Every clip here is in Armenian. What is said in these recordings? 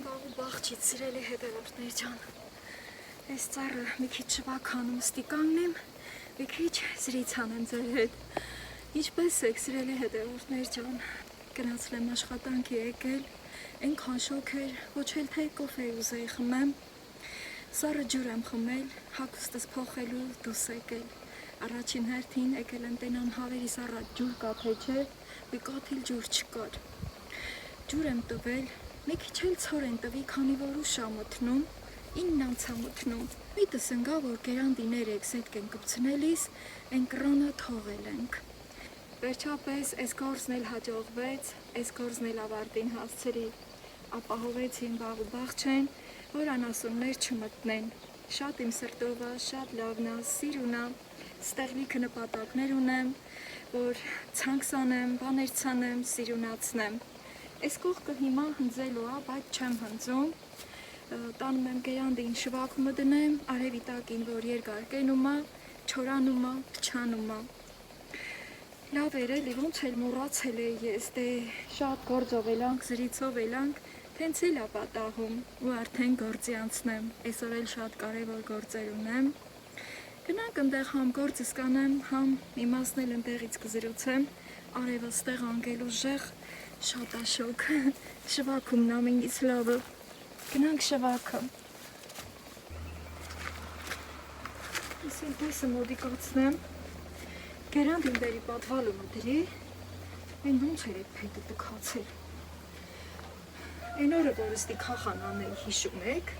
Բաղ ու բաղջից սիրելի հետևորդներ ջան, այս ծառը մի քիչ շվաքանում ստի կանգնեմ, մի քիչ զրից անեմ ձեր հետ։ Ինչպես եք սիրելի հետևորդներ ջան, գնացել եմ աշխատանքի եկել, այնքան շոգ էր, ոչ էլ թե կոֆե ուզեի խմեմ, սառը ջուր եմ խմել, հագուստս փոխելու դուս եկել։ Առաջին հերթին եկել եմ տենան հավերիս առաջ ջուր կա թե չէ, մի կաթիլ ջուր չկար։ Ջուր եմ տվել, մի քիչ էլ ցոր են տվի, քանի որ ուշ ա մթնում, 9 անցա մթնում։ Միտս ընկա, որ գերանդիներ եք զետք են կպցնելիս, այն կռանը թողել ենք։ Վերջապես այս գործն էլ հաջողվեց, այս գործն էլ ավարտին հասցրի։ Ապահովեցին բաղ ու բաղջեն, որ անասուններ չմտնեն։ Շատ իմ սրտով ա, շատ լավն ա, սիրուն ա, ստեղ լիքը նպատակներ ունեմ, որ ցանց անեմ, բաներ ցանեմ, սիրունացնեմ։ Այս կողքը հիմա հնձելու ա, բայց չեմ հնձում, տանում եմ գերանդին շվակումը դնեմ, արևի տակին, որ երկար կենում ա, չորանում ա, փչանում ա։ Լավ էր էլի, ոնց էլ մոռացել էի ես, դե շատ գործով էլանք, զրիցով էլանք, թենց էլ ա պատահում ու արդեն գործի անցնեմ, այսօր էլ շատ կարևոր գործեր ունեմ։ Գնանք ընդեղ համ գործս կանեմ, համ իմասն էլ ընդեղից կզրուցեմ, արևը ստեղ անգել ուժեղ, շատ ա շոգ, շվակումն ամենից լավը, գնանք շվակը։ Իսին տեսը մոդիկացնեմ, գերանդին բերի պատվալումը դրի, այն ոնց էր էդ փետը տքացել։ Այն օրը, որ ստի քախան անել հիշում եք,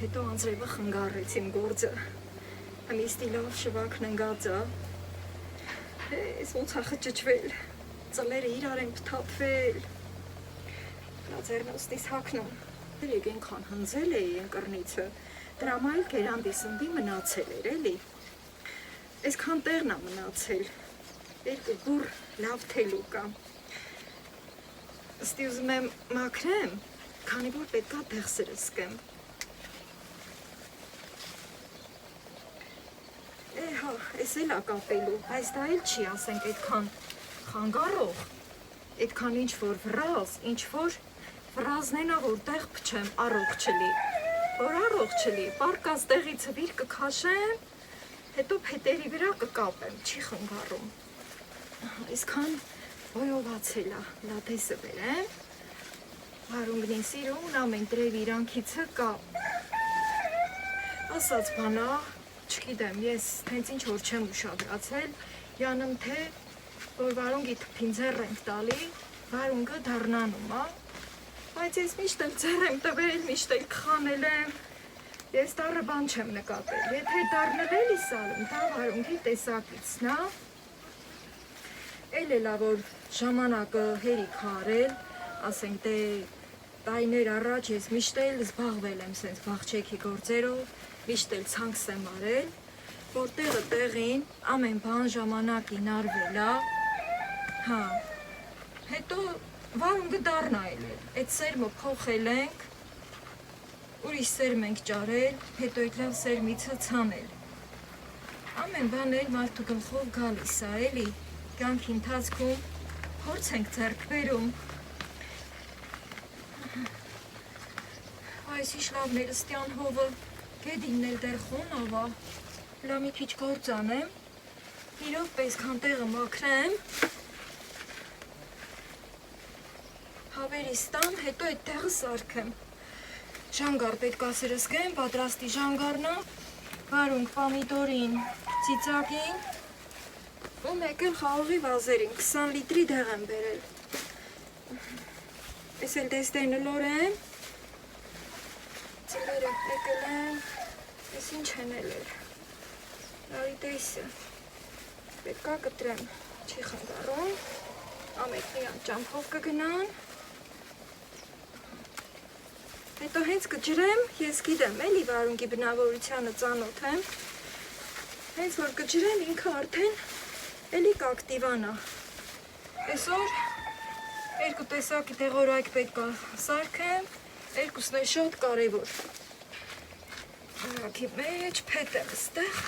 հետո անձրևը խնգարեց իմ գործը, ամիստի լավ շվակն ընգած ա, ես ոնց ա խճճվել, ծլերը իրար են պթապվել, ձերնոստիս հակնում, դրեք ենքան հնձել էի ընկրնիցը, դրամա էլ գերանդի սնդի մնացել էր էլի, այսքան տեղն ա մնացել, երկու բուր լավ թելու կա, ստի ուզում եմ մաքրեմ, քանի որ պետք ա դեղսերը սկեմ։ Հա, ես էլ ա կապելու, բայց դա էլ չի ասենք այդքան խանգարող, այդքան ինչ-որ վրազ, ինչ-որ վրազնեն ա, որ տեղ պչեմ, առող չլի, որ առող չլի, պարկած տեղից վիր կքաշեմ, հետո փետերի վրա կկապեմ, չի խնգարում, այսքան ոյովացել ա, լատեսը բերեմ, հարունգնին սիրուն, ամեն տրև իրանքիցը կա, ասած բանա, չգիտեմ, ես թենց ինչ որ չեմ ուշադրացել, յանım թե, որ վարունգի թպին ձեռ ենք տալի, վարունգը դառնանում ա, բայց ես միշտ էլ ձեռ եմ տվել, միշտ էլ կխանել եմ, ես տառը բան չեմ նկատել, եթե դառնել էլի սալում, դա վարունգի տեսակիցն ա, էլ էլա, որ ժամանակը հերիք արել, ասենք դե տարիներ առաջ ես միշտ էլ զբաղվել եմ սենց բաղջեքի գործերով, միշտ էլ ցանքս եմ արել, որ տեղը տեղին, ամեն բան ժամանակին արվել ա, հա, հետո վարունգը դառնայել է, այդ սերմը փոխել ենք, ուրիշ սերմ ենք ճարել, հետո այդ լավ սերմիցը ցանել, ամեն բան էլ մարդու գլխով գալիս ա, էլի, կյանքի ընթացքում փորձ ենք ձեռք բերում, այս ինչ լավն էր ստյան հովը, գեդինն էլ դեր խոնավ ա, լա մի քիչ գործ անեմ, իրոք պես քան տեղը մաքրեմ, հավերիս տան, հետո այդ տեղը սարքեմ, ժանգար պետք ա սրսկեմ, պատրաստի ժանգարնա, վարունգ պամիդորին, ծիծակին, ու մեկ էլ խաղողի վազերին, 20 լիտրի դեղ եմ բերել, ես էլ դեստերնը լորեմ, ծիլերը եկել եմ, ես ինչ են էլեր, լարի տեսը, պետք ա կտրեմ, չի խնդարում, ամեքնի ճամփով կգնան, հետո հենց կջրեմ, ես գիտեմ էլի վարունգի բնավորությանը ծանոթ եմ, հենց որ կջրեմ ինքը արդեն էլի կակտիվանա, այսօր երկու տեսակի տեղորայք պետք ա սարքեմ, երկուսն է շատ կարևոր, հարակի մեջ փետ եմ ստեղ,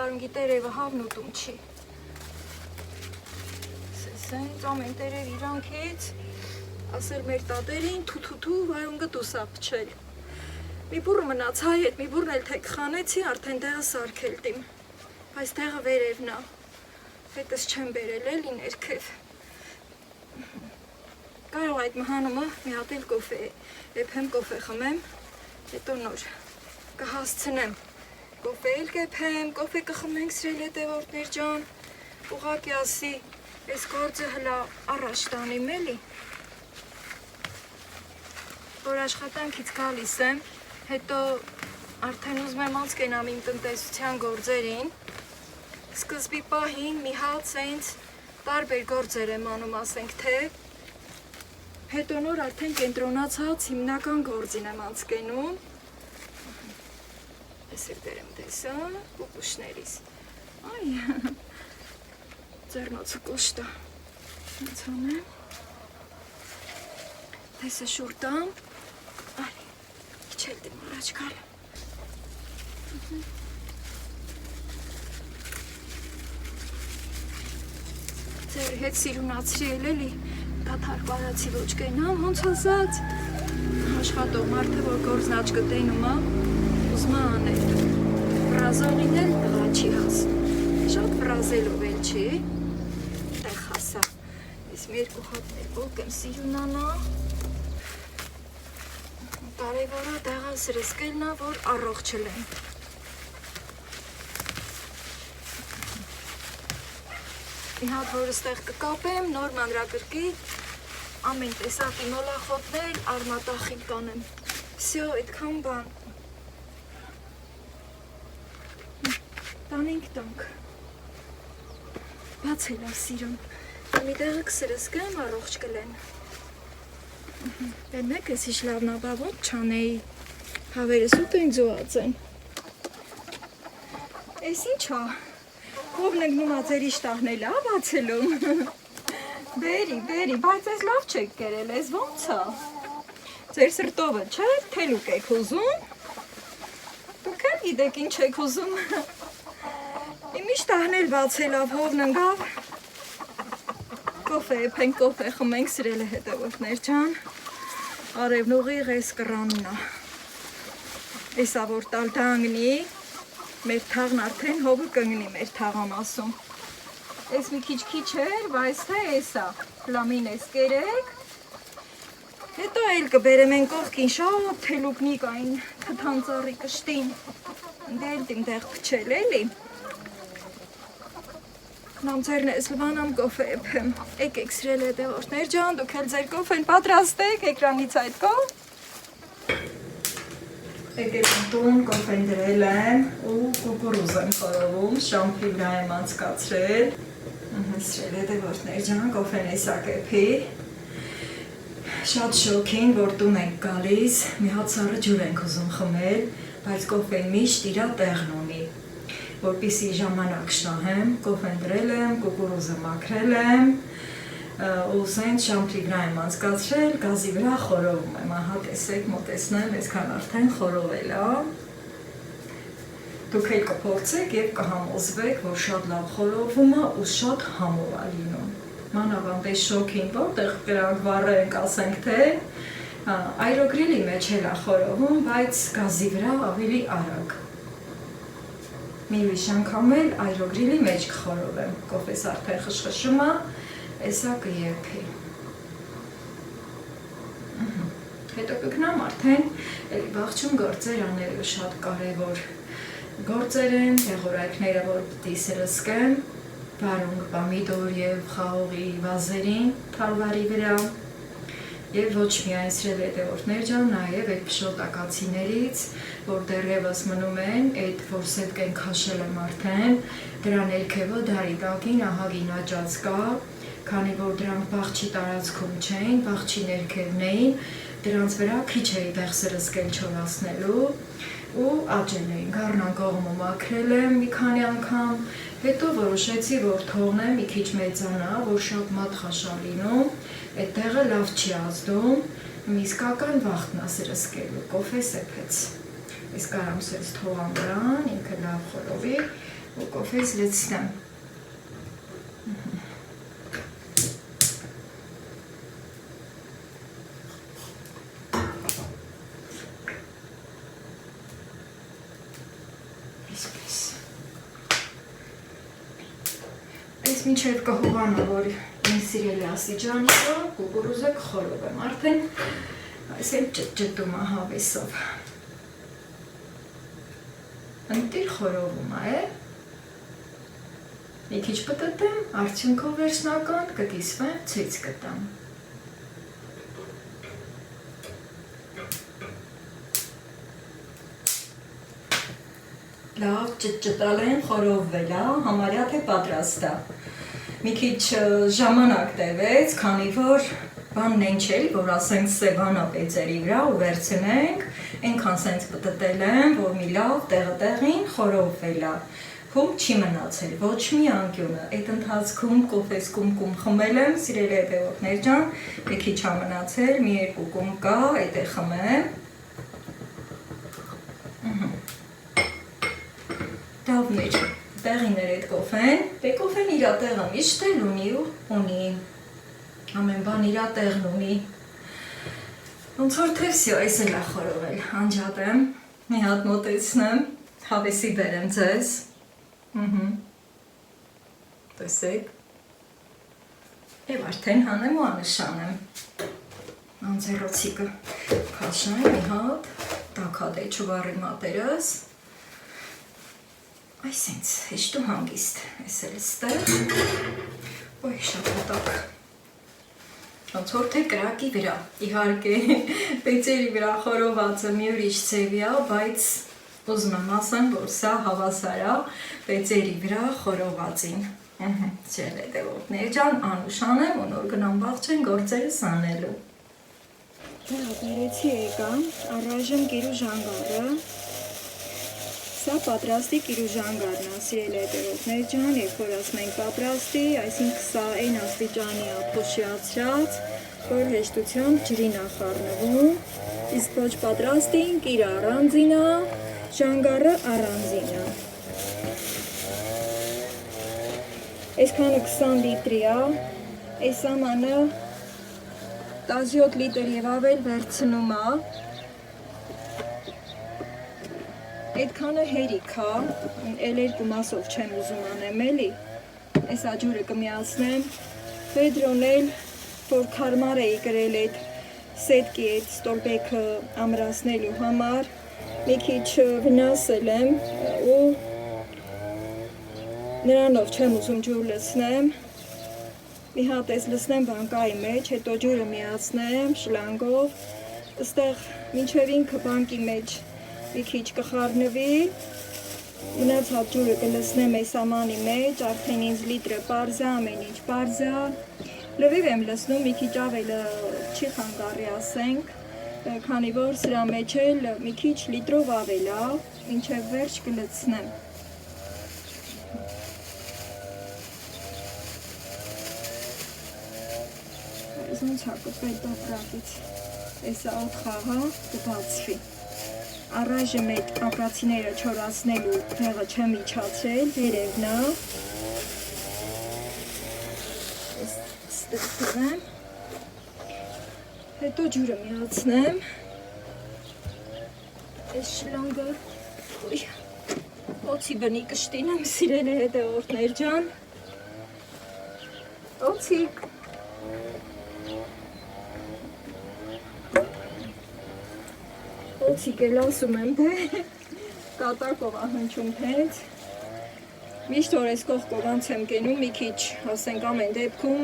Կարունգի տերևը հավն ուտում չի։ Սենց ամեն տերև իրանքից, ասել մեր տատերին թութութու վարունգը տուսա պչել։ Մի բուրը մնաց հայ հետ, մի բուրն էլ թեք խանեցի, արդեն դեղը սարքել տիմ։ Այս դեղը վերևնա, հետս չեմ բերել էլի ներքև։ Կարող այդ մհանումը մի հատ էլ կոֆե էփեմ, կոֆե խմեմ, հետո նոր կհասցնեմ։ Կոֆե էլ կեփեմ, կոֆե կխմենք սրել հետևորդներ ջան, ուղղակի ասի, այս գործը հլա առաջ տանիմ էլի։ Որ աշխատանքից գալիս եմ, հետո արդեն ուզում եմ անցկենամ իմ տնտեսության գործերին, սկզբի պահին մի հատ սենց տարբեր գործեր եմ անում, ասենք թե, հետո նոր արդեն կենտրոնացած հիմնական գործին եմ անցկենում, Այսեր դերեմ տեսա, պուպուշներիս, այ, ձերնոցը կոշտա, ինձ հանեմ, տեսը շուրտամ, այ, իչել դեմ առաջ կալ, ձեր հետ սիրունացրի էլ էլի, դաթար բարացի ոչ կենամ, հոնց ասած, աշխատող մարդը, որ գործն աչ կտենում, ուզմա անել, վրազողին էլ տղա չի հասնում, շատ վրազելով էլ չի, տեղ հասա, ես մի երկու հատներ բոք եմ սիրունանա, կարևորը դեղը սրսկելնա, որ առողջ չլեն, մի հատ որ ստեղ կկապեմ, նոր մանրակրկի, ամեն տեսակի մոլախոտներ, արմատախիլ կանեմ, վսյո, այդքան բան, տանենք տանք, բաց էլ ավ սիրում, մի տեղը կսրսկեմ, առողջ կլեն, Դե մեկ ես իշ լավնաբա ոնց չանեի, հավերս ուտ են ձուած են, ես ինչա, ով նգնում ա ձեր իշտահնել ա բացելում, բերի, բայց ես լավ չեք կերել, ես ոնց ա, ձեր սրտովը չէ, թելուկ եք ուզում, դուք էլ գիտեք ինչ եք ուզում, Իմ իշտահնել բացելավ հովն ընգավ, կոֆե եփենք, կոֆե խմենք սրել է հետևորդներ ջան, արևնուղի ղես կրաննա, եսա որ տալ թանգնի, մեր թաղն արդեն հովը կնգնի մեր թաղամասում, ես մի քիչ էր, բայց թե եսա, լամին ես կերեք, հետո էլ կբերեմ են կողքին շատ թելուկնի կային թթանծարի կշտին, դել տիմ դեղ պչել էլի, Նամ ձերն ես լվանամ կոֆե եփեմ, եկեք սրել հետևորդներ ջան, դուք էլ ձեր կոֆեն պատրաստեք, էկրանից այդ կողմ, եկեք տուն կոֆեն դրել եմ ու կուկուրուզ եմ խորովում, շամփի վրա եմ անցկացրել, սրել հետևորդներ ջան, կոֆեն եսա կեփի, շատ շոքին, որ տուն ենք գալիս, մի հատ սառը ջուր ենք ուզում խմել, բայց կոֆեն միշտ իրա տեղն ունի, որպիսի ժամանակ շահեմ, կոֆեն դրել եմ, կուկուրուզը մաքրել եմ, ու սենց շամփի վրա եմ անցկացրել, գազի վրա խորովում եմ, ահա տեսեք, մոտեցնեմ, այսքան արդեն խորովել ա, դուք էլ կփորձեք և կհամոզվեք, որ շատ լավ խորովում ա ու շատ համով ա լինում, մանավանդ այս շոքին, որտեղ կրանք վառենք, ասենք թե, այրոգրիլի մեջ էլ ա խորովում, բայց գազի վրա ավելի արագ, մի ուրիշ անգամ էլ այրոգրիլի մեջ կխորովեմ, կոֆես արդեն խշխշում ա, Եսա կեփի, հետո կգնամ արդեն ողջուն գործեր անելու շատ կարևոր գործեր են, տեղորայքները, որ պիտի սրսկեմ, վարունգ, պամիդոր և խաղողի վազերին, թալվարի վրա, և ոչ միայն սրել հետևորդներ ջան, նաև այդ փշոտակացիներից, որ դեռևս մնում են, այդ որ սետկեն քաշել եմ արդեն, դրա ներքևը դարի տակին ահագին աճած կա, քանի որ դրանք բաղջի տարածքում չէին, բաղջի ներքևն էին, դրանց վրա քիչ էի դեղ սրսկել չորացնելու ու աճել էին, գառնան կողմը մաքրել եմ մի քանի անգամ, հետո որոշեցի, որ թողնեմ մի քիչ մեծանա, որ շատ մատխաշա լինում, այդ տեղը լավ չի ազդում, իսկական վախտն ա սրսկելու, կոֆե սեփեց, ես կարամ սենց թողամ վրան, ինքը լավ խորովի, կոֆեից լցնեմ։ Այս մինչև կհովանա, որ ինձ սիրելի աստիճանի կա, կուկուրուզը կխորով եմ արդեն, այս էլ ճտճտում է հավեսով։ Ընտիր խորովում է, մի քիչ պտտեմ, արդյունքով վերջնական կկիսվեմ, ցույց կտամ։ Լավ, ճտճտալ են, խորովվել է, համարյա թե պատրաստ է։ Մի քիչ ժամանակ տևեց, քանի որ բանն են չէ, որ ասենք սևանա պեծերի վրա ու վերցնենք, այնքան սենց պտտել եմ, որ մի լավ տեղը-տեղին խորովվել է։ Հում չի մնացել, ոչ մի անկյունը, այդ ընթացքում կոֆես կում խմել եմ, սիրելի հետևորդներ ջան, մի քիչ է մնացել, մի երկու կում կա, այդ է խմեմ։ Դավներ, տեղիներ այդ կոֆեն, դե կոֆեն իրա տեղը միշտ էլ ունի, ամեն բան իրա տեղն ունի։ Ոնց որ թե վсё, այս էլ է խորովել, անջատեմ, մի հատ մոտեցնեմ, հավեսի բերեմ ձեզ։ Տեսեք։ Եվ արդեն հանեմ ու անշանեմ։ Անձերոցիկը քաշեմ մի հատ, տաքադե չվարի մատերս։ Այս ինձ հեշտ ու հանգիստ, ես էլ ստեղ, ոյ շատ հատակ։ Ոնց որ թե կրակի վրա, իհարկե, պեծերի վրա խորովածը մի ուրիշ ձևի է, բայց ուզում եմ ասեմ, որ սա հավասար է պեծերի վրա խորովածին։ Սիրելի հետևորդներ ջան, անուշան եմ ու նոր գնամ բաղ չեն գործերս անելու։ Ներեցի եկա, առայժմ կիրու ժանգարը, սա պատրաստի կիրու ժանգարն է, սիրելի հետևորդներ ջան, երբ որ ասում ենք պատրաստի, այսինքն սա այն աստիճանի է փոշիացրած, որ հեշտությամբ ջրին է խառնվում, իսկ ոչ պատրաստին կիրը առանձին է, ժանգարը առանձին է։ Այսքանը 20 լիտրի է, այս ամանը 17 լիտր և ավել վերցնում է, այդքանը հերիք է, էլ երկու մասով չեմ ուզում անեմ էլի, այս աջուրը կմիացնեմ, Ֆեդրոն էլ, որ կարմար էի գրել այդ սետկի այդ ստորբեքը ամրացնելու համար, մի քիչ վնասել եմ ու նրանով չեմ ուզում ջուր լցնեմ, մի հատ ես լցնեմ բանկայի մեջ, հետո ջուրը միացնեմ շլանգով, ստեղ մինչև ինքը բանկի մեջ մի քիչ կխառնվի, մնացած ջուրը կլցնեմ այս ամանի մեջ, արդեն ինձ լիտրը պարզ է, ամեն ինչ պարզ է, լվիվ եմ լցնում, մի քիչ ավելը չի խանգարի ասենք, քանի որ սրա մեջ էլ մի քիչ լիտրով ավել է, մինչև վերջ կլցնեմ։ Ոնց է կպել տոպրակից, այսը ոտ խաղա կբացվի։ Առայժմ այդ ակացիները չորացնելու տեղը չեմ իջացրել, վերևն է։ Ստեղ թվեմ։ Հետո ջուրը միացնեմ։ Այս շլանգը, օծի բնի կշտին եմ սիրելի հետևորդներ ջան։ Օծիկ։ Օծիկ էլ ասում եմ, թե կատակով ահնչում հենց, միշտ որ ես կողքով անց եմ կենում, մի քիչ, ասենք ամեն դեպքում,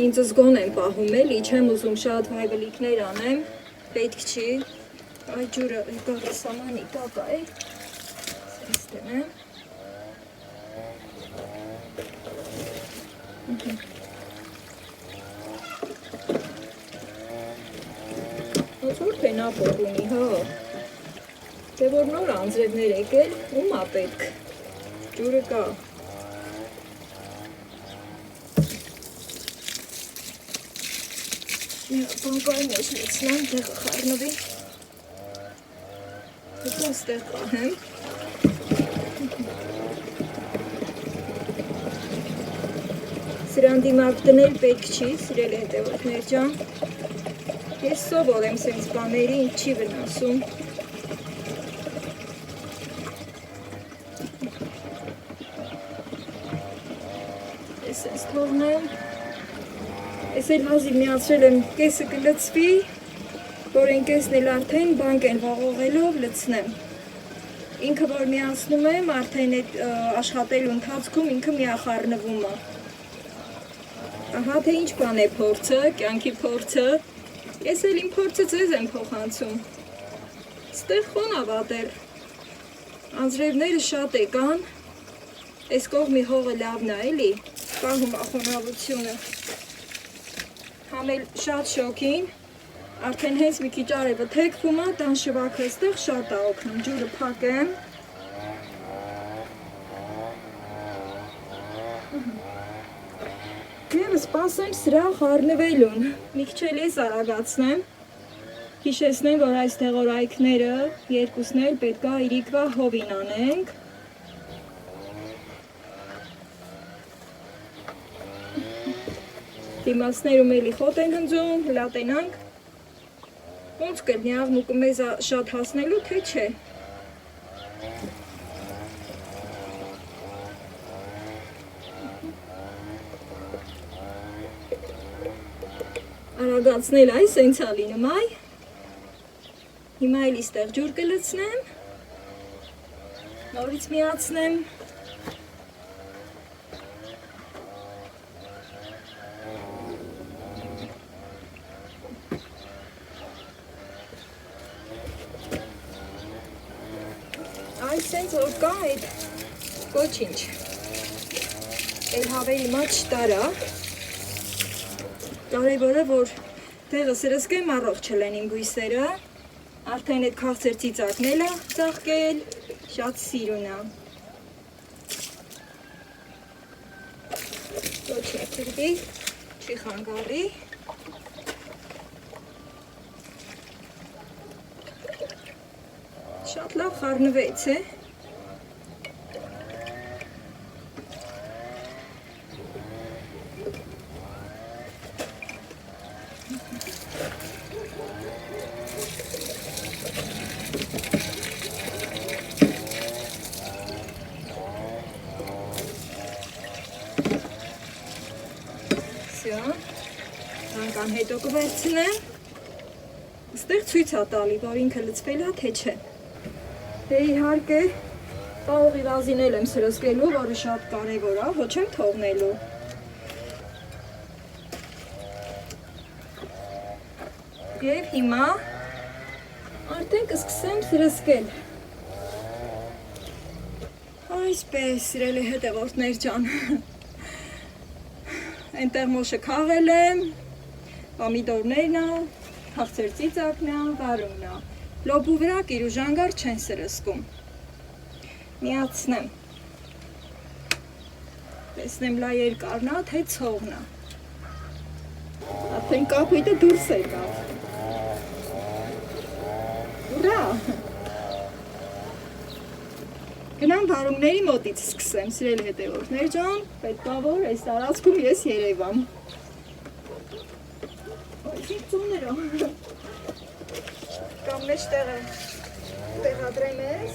ինձ զգոն եմ պահում էլի, չեմ ուզում շատ վայվլիկներ անեմ, պետք չի, այդ ջուրը եկաղ սամանի տակա է, սես դենեմ, որ թե նա փող ունի, հա, թե որ նոր անձրևներ եկել, ում ա պետք, ջուրը կա։ Բանկայի մեջ լցնեմ, տեղը խառնվի, հետո ստեղ պահեմ, Դրան դիմակ դնել պետք չի, սիրելի հետևորդներ ջան։ Ես սովոր եմ սենց բաների, ինձ չի վնասում։ Ես սենց թողնեմ։ Ես էլ հազիվ միացրել եմ կեսը կլծվի, որ են կեսն էլ արդեն բանկ են վաղողելով լցնեմ։ Ինքը որ միացնում եմ, արդեն այդ աշխատելու ընթացքում ինքը միախառնվում է։ Ահա թե ինչ բան է փորձը, կյանքի փորձը։ Ես էլ իմ փորձը ձեզ եմ փոխանցում։ Ստեղ խոն ա վատեր։ Անձրևները շատ եկան։ Այս կողմի հողը լավն է, էլի։ Պահում ա խոնավությունը։ Համել շատ շոքին։ Արդեն հենց մի քիչ արևը թեքվում է, տան շվաքը այստեղ շատ է օգնում, ջուրը փակեմ։ Եվ սպասեմ սրա խառնվելուն։ Մի քիչ էլ ես արագացնեմ։ Հիշեցնեմ, որ այս տեղորայքները երկուսն էլ պետք է իրիկվա հովին անենք։ Դիմացներում էլի խոտ են հնձում, հլատենանք։ Ոնց կլինի աղմուկը մեզ շատ հասնելու, թե չէ։ Արագացնել այ սենց ա լինում այ։ Հիմա էլի ստեղ ջուր կլցնեմ։ Նորից միացնեմ։ Այս սենց որ կա այդ ոչինչ, էլ հավերի մաչ տարա, կարևորը որ տեղը սրսկեմ առողջ չլեն իմ բույսերը, արդեն այդ քաղցր ծիծակն էլ է ծաղկել, շատ սիրուն է, ոչ ներքրվի, չի խանգարի, շատ լավ խառնվեց է։ Անկան հետո կվերցնեմ, ստեղ ցույց ա տալի, որ ինքը լցվել է, թե չէ։ Դե իհարկե, տաղողի վազին էլ եմ սրսկելու, որը շատ կարևոր է, ոչ եմ թողնելու։ Եվ հիմա արդեն կսկսեմ սրսկել։ Այսպես, սիրելի հետևորդներ ջան։ Այնտեղ մոշը քաղել եմ, պամիդորներն է, քաղցր ծիծակն է, վարունն է։ Լոբու վրա կիրուժանգար չեն սրսկում։ Միացնեմ։ Տեսնեմ լա երկարն է, թե ցողն է։ Արդեն կապույտը դուրս եկավ։ Ուրա։ Գնամ վարունգների մոտից սկսեմ, սիրելի հետևորդներ ջան, պետք է որ այս տարածքում ես երևամ։ Այսինք ծուններով։ Կամ մեջտեղը տեղադրեմ ես։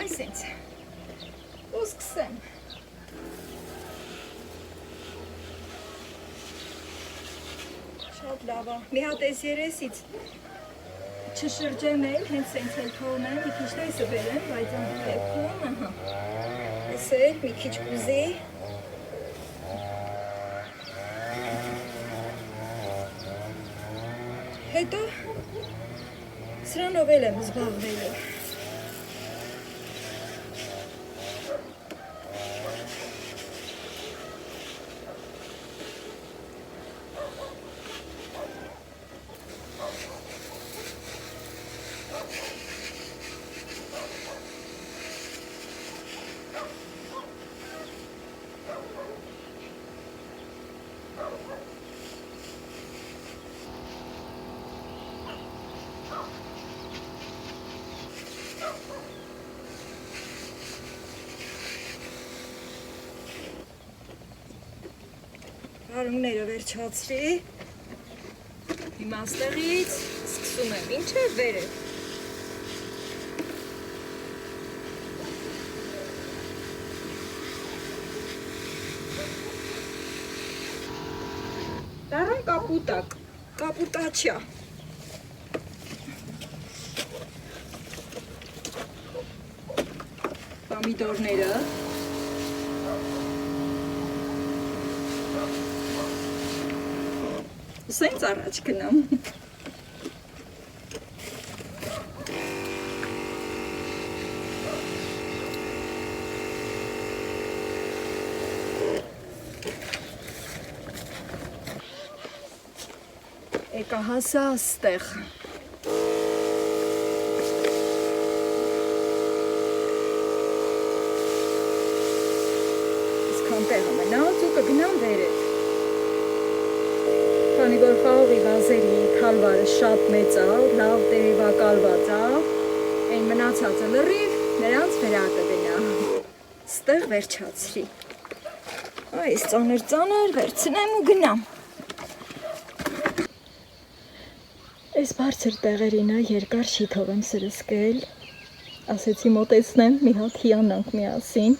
Այսինք, ու սկսեմ։ Շատ լավ է, մի հատ ես երեսից չշրջեմ էլ, հենց սենց էլ թողնեմ, մի քիչ տեսը բերեմ, բայց անդեպքում, ահա, ես էլ մի քիչ կուզի, հետո սրանով էլ եմ զբաղվելու։ Արունները վերջացրի։ Հիմա ստեղից սկսում եմ, ինչ է վերև։ Դարան կապուտակ, կապուտաչյա։ Պամիդորները։ Սենց առաջ գնամ։ Եկա հասա ստեղ։ Իսկան տեղը մնաց ու կգնամ վերև։ Քանի որ խաղողի վազերի քալվարը շատ մեծ է, լավ տերևակալված է, այն մնացածը լրիվ նրանց վրա կգնա։ Ստեղ վերջացրի։ Այս ծանր վերցնեմ ու գնամ։ Այս բարձր տեղերինը երկար շիթով եմ սրսկել, ասեցի մոտեցնեմ, մի հատ հիանանք միասին,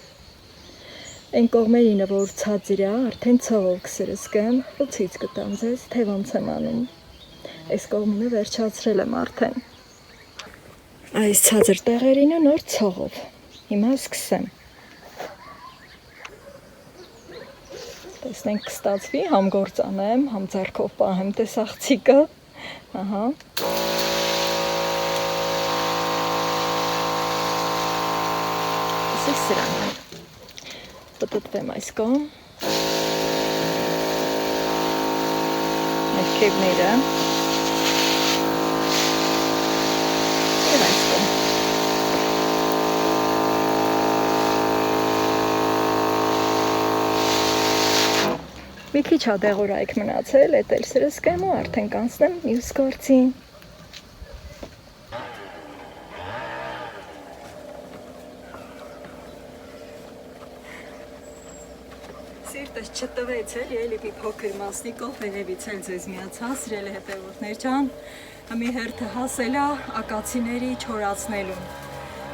այն կողմերինը, որ ցածր է, արդեն ցողով կսրսկեմ, ու ցույց կտամ ձեզ, թե ոնց եմ անում, այս կողմինը վերջացրել եմ արդեն, այս ցածր տեղերինը նոր ցողով, հիմա սկսեմ, տեսնենք կստացվի, համ գործանեմ, համ ձեռքով պահեմ տեսախցիկը, Ահա։ Իսկ սրան եմ։ Պտտվեմ այս կողմ։ Ներքևները։ Եվ այս կողմ։ Մի քիչ հադեղորայք մնացել, էդ էլ սրսկեմ ու արդեն կանցնեմ մյուս գործին։ Սիրտս չտվեց էլ, էլի մի փոքր մասնիկով վերևից էլ ձեզ միացա, սիրելի հետևորդներ ջան, մի հերթը հասել է ակացիների չորացնելուն։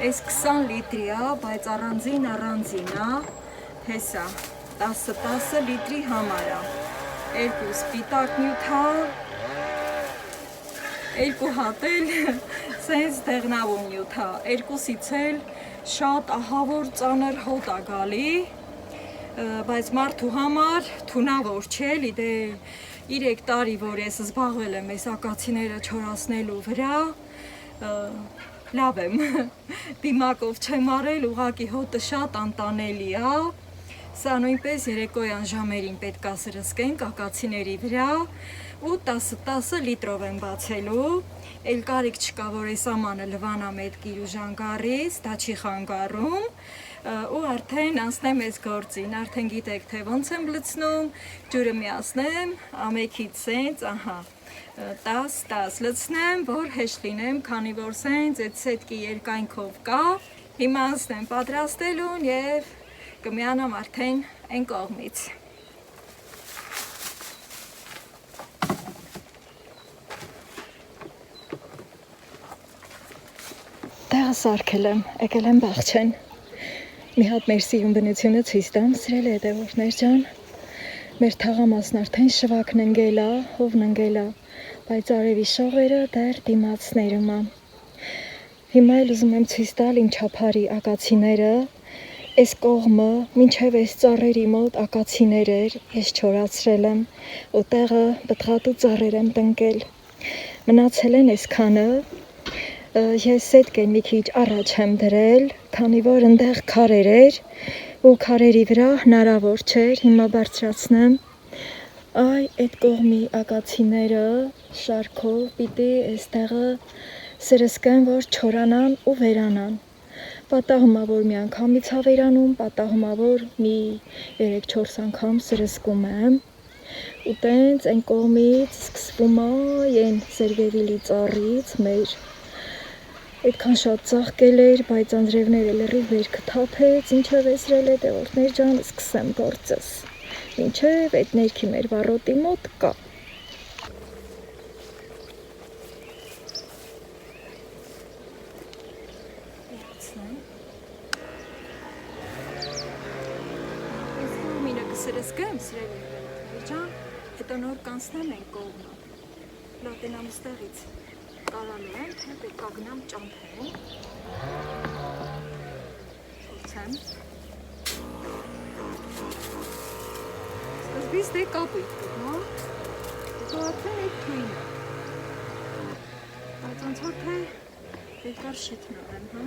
Այս 20 լիտրի է, բայց առանձին է, հեսա։ 10 լիտրի համար է, 2 սպիտակ նյութ է, 2 հատ էլ սենց դեղնավուն նյութ է, 2-ից էլ շատ ահավոր ծանր հոտ է գալի, բայց մարդու համար թունավոր չէ, դե 3 տարի, որ ես զբաղվել եմ այս ակացիները չորացնելու վրա, լավ եմ, դիմակով չեմ արել, ուղղակի հոտը շատ անտանելի է, Սա նույնպես երեկոյան ժամերին պետք է սրսկենք ակացիների վրա ու 10 լիտրով եմ բացելու, էլ կարիք չկա, որ այս ամանը լվանամ այդ կիրուժան գառից, դա չի խանգարում ու արդեն անցնեմ այս գործին, արդեն գիտեք, թե ոնց եմ լցնում, ջուրը միացնեմ, ամեքից սենց, ահա, 10 լցնեմ, որ հեշտ լինեմ, քանի որ սենց այդ սետկի երկայնքով կա, հիմա անցնեմ պատրաստելուն և կմիանամ արդեն այն կողմից։ Տեղը սարքել եմ, եկել եմ Բաղչեն։ Մի հատ մեր սիրուն բնությունը ցույց տամ, սիրելի հետևորդներ ջան։ Մեր թաղամասն արդեն շվակն ընկել է, հովն ընկել է, բայց արևի շողերը դեռ դիմացներում է։ Հիմա էլ ուզում եմ ցույց տալ իմ չափարի ակացիները։ Այս կողմը, մինչև այս ծառերի մոտ ակացիներ էր, ես չորացրել եմ, ու տեղը պտղատու ծառեր եմ տնկել։ Մնացել են այս քանը, ես սետկեն մի քիչ առաջ եմ դրել, քանի որ ընդեղ քարեր էր, ու քարերի վրա հնարավոր չէր, հիմա բարձրացնեմ։ Այ այդ կողմի ակացիները շարքով պիտի այս տեղը սրսկեն, որ չորանան ու վերանան։ Պատահում է, որ մի անգամից է վերանում, պատահում է, որ մի 3-4 անգամ սրսկում եմ, ու տենց այն կողմից սկսվում է այն Սերգևիլի ծառից մեր այդքան շատ ծաղկել էր, բայց անձրևները լրիվ վերքը թափեց, ինչով էսրել հետևորդներ ջան, սկսեմ գործս։ Մինչև այդ ներքի մեր վառոտի մոտ կա։ Սրսկեմ, սրելի ջան, հետո նոր կանցնեմ են կողմը, լատենամ ստեղից կարալու եմ, թե պետք ագնամ ճամփեն, փորձեմ, սկզբից դե կապույտ կգա, հետո արդեն այդ թույնը, բայց ոնց որ թե երկար շիթնում եմ, հա,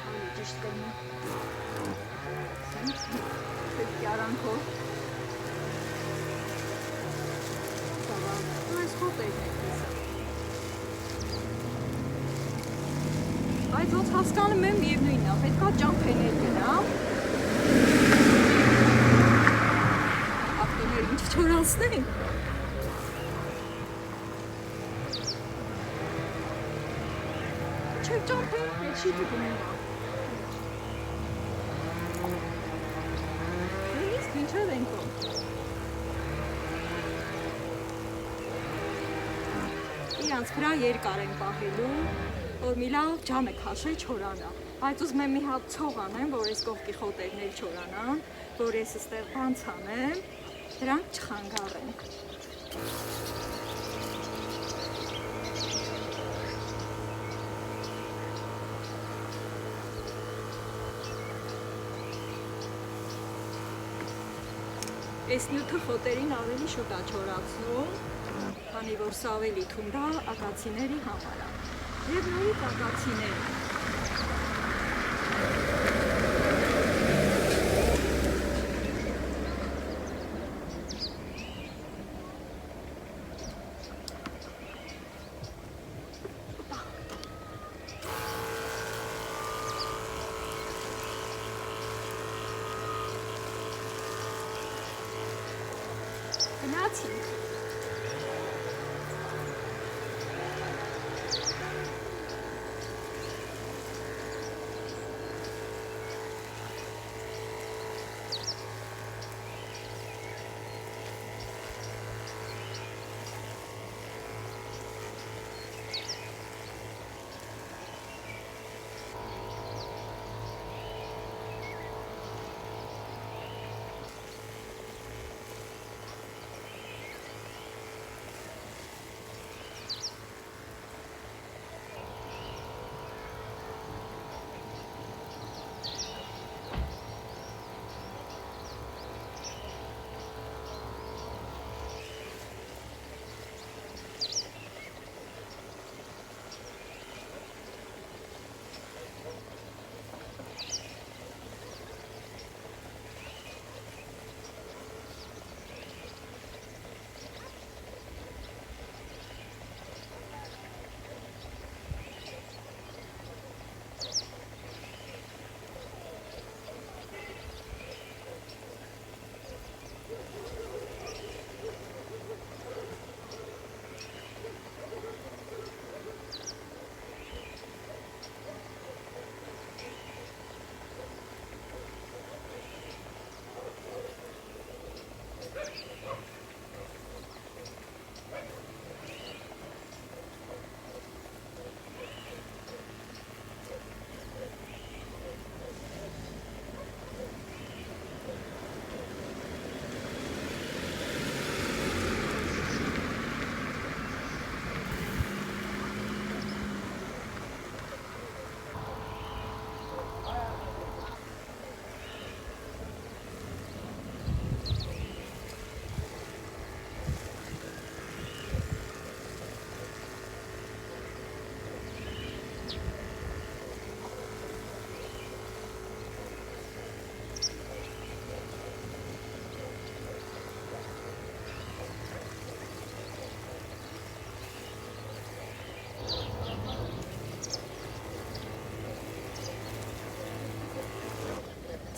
ավելի ճիշտ կլինի, Yaranko. Tamam. Այս ֆոտոն է դեսա։ Բայց ոնց հասկանում եմ միևնույնն է, պետքա ճամփեներ գնամ։ Ակտորները ինչ չորացնեն։ Չէ ճամփեն, այդ շիթը գնում է։ Ինչով ենք իրանց վրա երկար են պահելու, որ մի լավ ջամ է քաշել չորանա, բայց ուզում եմ մի հատ ցող անեմ, որ այս կողքի խոտերն էլ չորանան, որ ես այստեղ բանց անեմ, դրանք չխանգարեն։ Այս նյութը խոտերին ավելի շուտ է չորացնում, քանի որ սա ավելի թունդ է ակացիների համար է։ Եվ նորից ակացիները։ Գնացինք։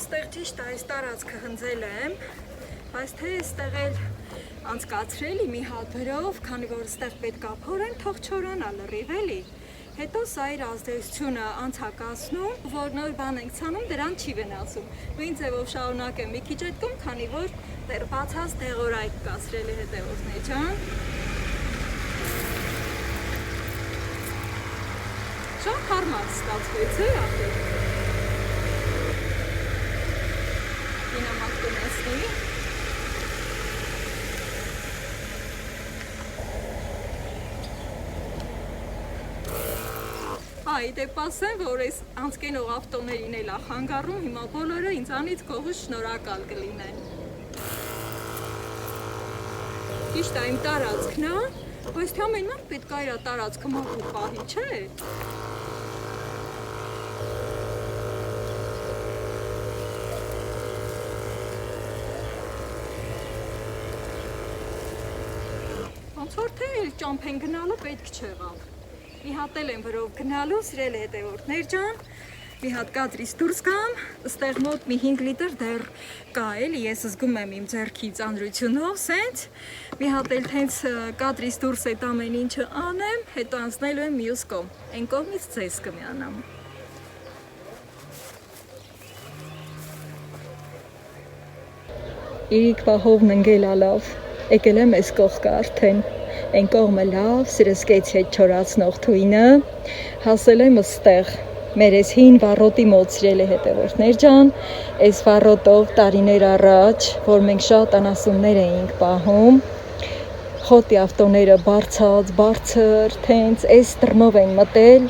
Ստեղ ճիշտ է, այս տարածքը հնձել եմ, բայց թե ստեղ էլ անցկացրել մի հատ վրով, քանի որ ստեղ պետք է փորեմ, թող չորանա լրիվ էլի, Հետո սա իր ազդեցությունը անցակացնում, որ նոր բան ենք ցանում, դրան չի վնասում։ Նույն ձևով շարունակեմ մի քիչ այդ կողմ, քանի որ դեռ բացած դեղորայք կա, սիրելի հետևորդներ ջան։ Շատ հարմար ստացվեց, ապեր։ Դինամիկ կնեսնի։ Այ դե պասեմ, որ այս անցկենող ավտոներին էլ ախանգարում, հիմա բոլորը ինձանից գողը շնորհակալ կլինեն։ Ճիշտ է, իմ տարածքն է, բայց թե ամեն մարդ պետք է իր տարածքը մաքուր պահի, չէ՞։ Ոնց որ թե ճամփեն գնալը պետք չեղավ։ Մի հատ եմ վրով գնալու, սիրելի հետևորդներ ջան, մի հատ կադրից դուրս գամ, ստեղ մոտ մի 5 լիտր դեռ կա էլի, ես զգում եմ իմ ձեռքի ծանրությունով, սենց, մի հատ էլ հենց կադրից դուրս այդ ամեն ինչը անեմ, հետո անցնելու եմ մյուս կողմ, այն կողմից ձեզ կմիանամ։ Իրիկ պահովն ընգել ալավ, եկել եմ այս կողքը արդեն։ Այն կողմը լավ, սրսկեց հետ չորացնող թույնը, հասել եմ ստեղ, մեր այս հին վառոտի մոտ, սիրելի հետևորդներ ջան, այս վառոտով տարիներ առաջ, որ մենք շատ անասուններ էինք պահում, խոտի ավտոները բարձած, բարձր, թենց, այս դռնով են մտել,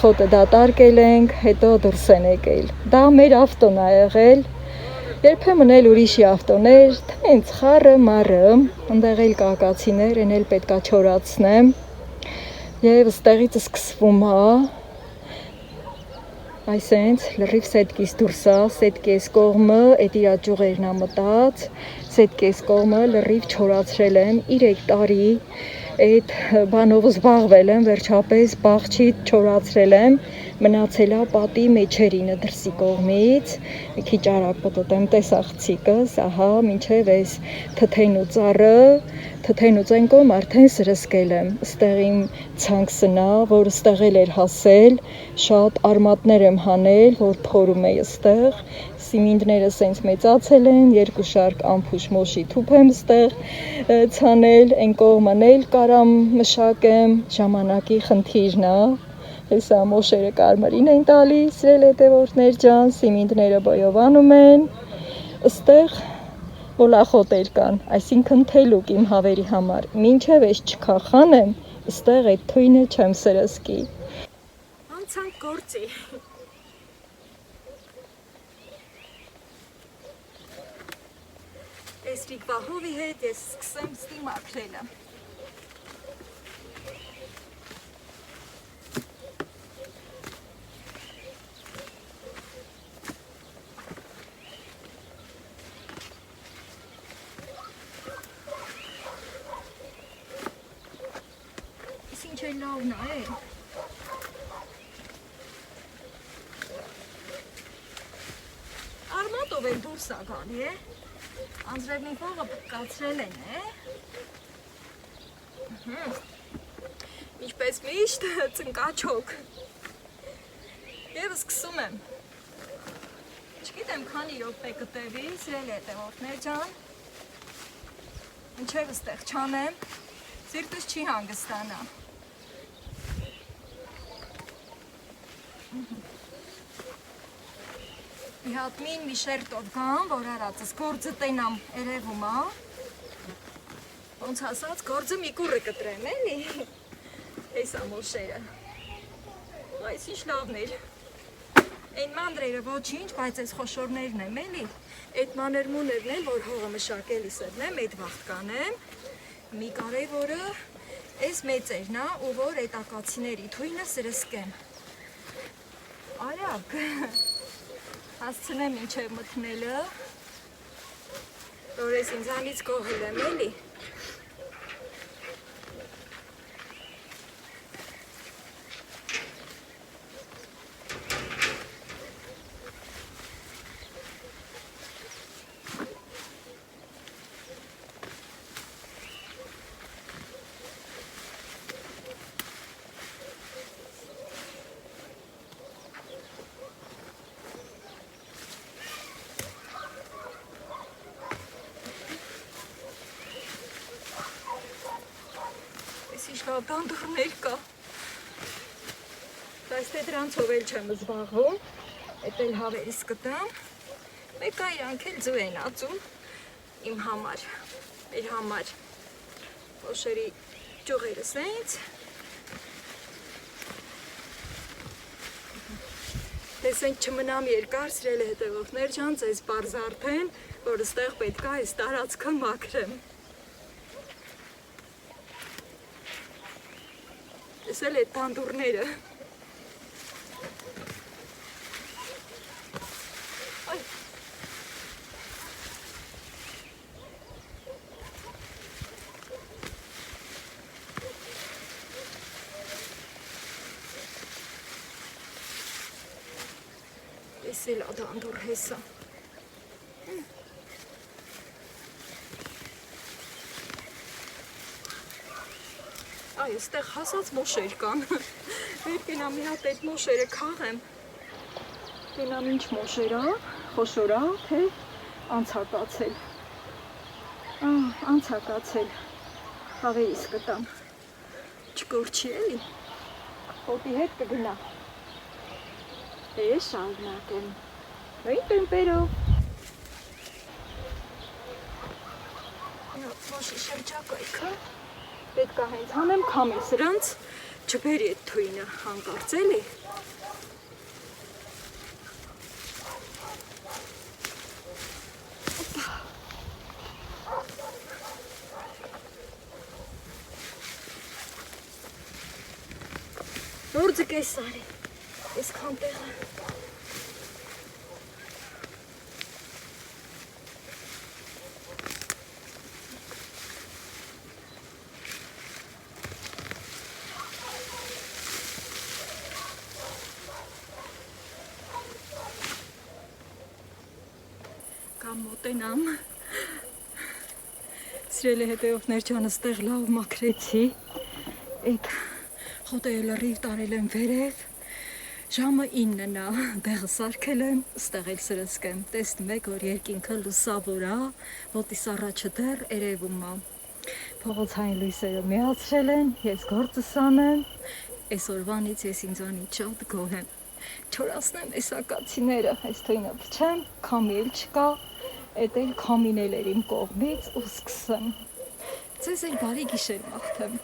խոտը դատարկել ենք, հետո դուրս են եկել, դա մեր ավտոն է եղել, երբեմն էլ ուրիշի ավտոներ, թենց խառը մարը, ընդեղ էլ կակացիներ, են էլ պետքա չորացնեմ, և ստեղից սկսվում է, այսենց լրիվ սետքից դուրսա, սետքի այս կողմը, այդ իրա ճյուղերն մտած, սետքի այս կողմը լրիվ չորացրել եմ, 3 տարի այդ բանով զբաղվել եմ, վերջապես բաղչից չորացրել եմ, մնացել է պատի մեջերինը դրսի կողմից, մի քիչ արագ պտտեմ տեսախցիկս, ահա, մինչև այս թթեն ու ծառը, թթեն ու այն կողմ արդեն սրսկել եմ, ստեղ իմ ցանքսնա, որ ստեղ էր հասել, շատ արմատներ եմ հանել, որ փորում էի ստեղ, սիմինդները սենց մեծացել են, 2 շարք ամփուշ մոշի թուփ եմ ստեղ ցանել, այն կողմն էլ կարամ մշակեմ, ժամանակի խնդիրն է, հեսա մոշերը կարմրին են տալիս, սիրելի հետևորդներ ջան, սիմինդները բոյովանում են, ստեղ հոլախոտեր կան, այսինքն թելուկ իմ հավերի համար, մինչև այս չքախանեմ, ստեղ այդ թույնը չեմ սրսկի։ Անցանք գործի։ Այս Վահովի հետ ես սկսեմ ստիմակրելը։ Ինչ է լավն է։ Արմատով էլ դուրս է գալի է։ Անձրևնի փողը կացրել են է։ Ինչպես միշտ ծնկաչոք։ Եվ սկսում եմ։ Չգիտեմ քանի րոպե կտևի, սիրելի հետևորդներ ջան։ Մինչև ստեղ չանեմ, սիրտս չի հանգստանա։ Մի հատ մի շերտով գամ, որ արածս գործը տենամ երևում է, ոնց ասած գործը մի կուրը կտրեմ, էլի, հեսա մոշերը, այս ինչ լավն էր, այն մանրերը ոչինչ, բայց այս խոշորներն եմ, էլի, այդ մաներմուներն էլ, որ հողը մշակելիս եմ, այդ վաղտ կանեմ, մի կարևորը, այս մեծերն է, ու որ այդ ակացիների թույնը սրսկեմ, արագ, հասցնեմ ինչև մտնելը, որ ես ինձանից կողել եմ, էլի։ լավ դանդաղներ կա։ Բայց թե դրանցով էլ չեմ զբաղվում, էդ էլ հավերս կտամ, մեկա իրանք էլ ձու են ածում իմ համար, մեր համար, փոշերի ճյուղերը սենց, տեսենք չմնամ երկար, սիրելի հետևորդներ ջան, ձեզ պարզ արդեն, որ ստեղ պետք է այս տարածքը մաքրեմ։ Տեսել այդ դանդուրները։ Տեսել ադանդուր հեսա։ Այ, այստեղ հասած մոշեր կան։ Վեր կենամ մի հատ այդ մոշերը քաղեմ։ Կենամ ինչ մոշերա, խոշորա, թե անցակացել։ Անցակացել։ Հավերիս կտամ։ Չկորչի էլի։ Հոտի հետ կգնա։ Ես շարունակեմ։ Նույն տեմպերով։ Մոշի շրջակայքը պետք է հենց հանեմ քամի սրանց չբերի այդ թույնը հանկարծ էլի։ Նոր ձգես արի, ես քանտեղը։ Կամ մոտենամ, սիրելի հետևորդներ ջան, ստեղ լավ մաքրեցի, այդ խոտերը լրիվ տարել եմ վերև, ժամը 9-ն է, դեղը սարքել եմ, ստեղ էլ սրսկեմ, տեսնում եք, որ երկինքը լուսավոր է, ոտիս առաջը դեռ երևում է, փողոցային լույսերը միացրել են, ես գործս անեմ, այսօրվանից ես ինձանից շատ գոհ եմ, չորացնեմ այս ակացիները, այս թույնը փչեմ, քամի էլ չկա, էդ էլ քամին էլ էր իմ կողմից ու սկսեմ, ձեզ էլ բարի գիշեր մաղթեմ։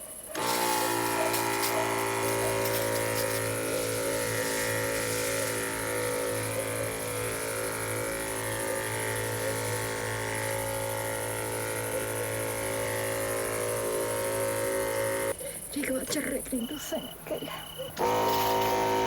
Լիգվա ճռեք լինդուս են եկել։